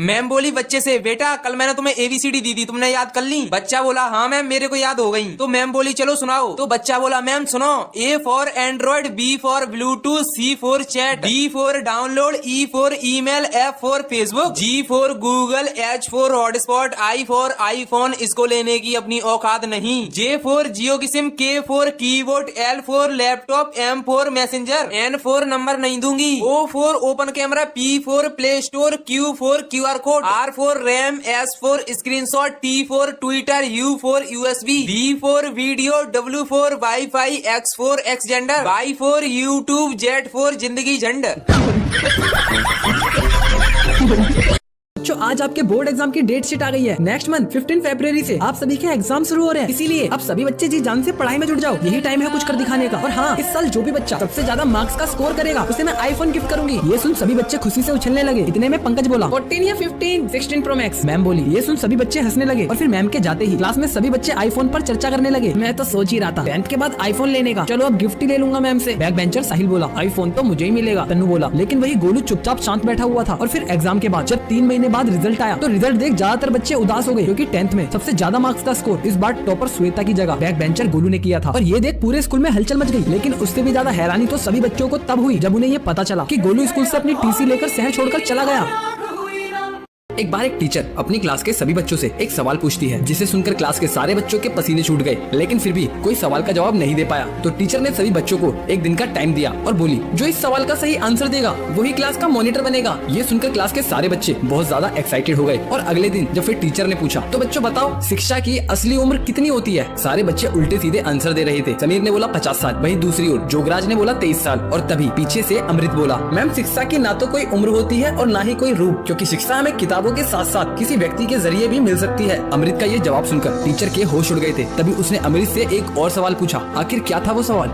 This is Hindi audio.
मैम बोली बच्चे से, बेटा कल मैंने तुम्हें एबीसीडी दी थी, तुमने याद कर ली? बच्चा बोला हाँ मैम मेरे को याद हो गई। तो मैम बोली चलो सुनाओ। तो बच्चा बोला मैम सुनो, A for Android, B for Bluetooth, C for chat, D for download, E for email, F for Facebook, G for Google, H for hotspot, I for iPhone, इसको लेने की अपनी औकात नहीं, जे फॉर जियो की SIM, K for keyboard, L for laptop, M for messenger, N for number नहीं दूंगी, O for open camera, P for play store, Q for QR code, R for RAM, S for screenshot, T for Twitter, U for USB, V for video, W for wifi, X for Xender, Y for YouTube, Z for जिंदगी झंड। बच्चों आज आपके बोर्ड एग्जाम की डेट शीट आ गई है। नेक्स्ट मंथ 15 फरवरी से आप सभी के एग्जाम शुरू हो रहे हैं, इसीलिए अब सभी बच्चे जी जान से पढ़ाई में जुट जाओ। यही टाइम है कुछ कर दिखाने का। और हाँ, इस साल जो भी बच्चा सबसे ज्यादा मार्क्स का स्कोर करेगा उसे मैं आईफोन गिफ्ट करूंगी। ये सुन सभी बच्चे खुशी से उछलने लगे। इतने में पंकज बोला 14 या 15, 16 प्रो मैक्स। मैम बोली। ये सुन सभी बच्चे हंसने लगे और फिर मैम के जाते ही क्लास में सभी बच्चे आईफोन पर चर्चा करने लगे। मैं तो सोच ही रहा था 10th के बाद आईफोन लेने का, चलो अब गिफ्ट ही ले लूंगा मैम से। बैक बेंचर साहिल बोला आईफोन तो मुझे ही मिलेगा। तन्नू बोला, लेकिन वही गोलू चुपचाप शांत बैठा हुआ था। और फिर एग्जाम के बाद जब 3 महीने बाद रिजल्ट आया तो रिजल्ट देख ज्यादातर बच्चे उदास हो गए, क्योंकि 10th में सबसे ज्यादा मार्क्स का स्कोर इस बार टॉपर श्वेता की जगह बैक बेंचर गोलू ने किया था। और ये देख पूरे स्कूल में हलचल मच गई। लेकिन उससे भी ज्यादा हैरानी तो सभी बच्चों को तब हुई जब उन्हें ये पता चला कि गोलू स्कूल से अपनी टीसी लेकर शहर छोड़कर चला गया। एक बार एक टीचर अपनी क्लास के सभी बच्चों से एक सवाल पूछती है, जिसे सुनकर क्लास के सारे बच्चों के पसीने छूट गए, लेकिन फिर भी कोई सवाल का जवाब नहीं दे पाया। तो टीचर ने सभी बच्चों को एक दिन का टाइम दिया और बोली, जो इस सवाल का सही आंसर देगा वही क्लास का मॉनिटर बनेगा। ये सुनकर क्लास के सारे बच्चे बहुत ज्यादा एक्साइटेड हो गए। और अगले दिन जब फिर टीचर ने पूछा, तो बच्चों बताओ शिक्षा की असली उम्र कितनी होती है? सारे बच्चे उल्टे सीधे आंसर दे रहे थे। समीर ने बोला 50 साल, वहीं दूसरी ओर जोगराज ने बोला 23 साल। और तभी पीछे से अमृत बोला, मैम शिक्षा की ना तो कोई उम्र होती है और ना ही कोई रूप, क्योंकि शिक्षा हमें किताबों के साथ साथ किसी व्यक्ति के जरिए भी मिल सकती है। अमृत का ये जवाब सुनकर टीचर के होश उड़ गए थे। तभी उसने अमृत से एक और सवाल पूछा। आखिर क्या था वो सवाल?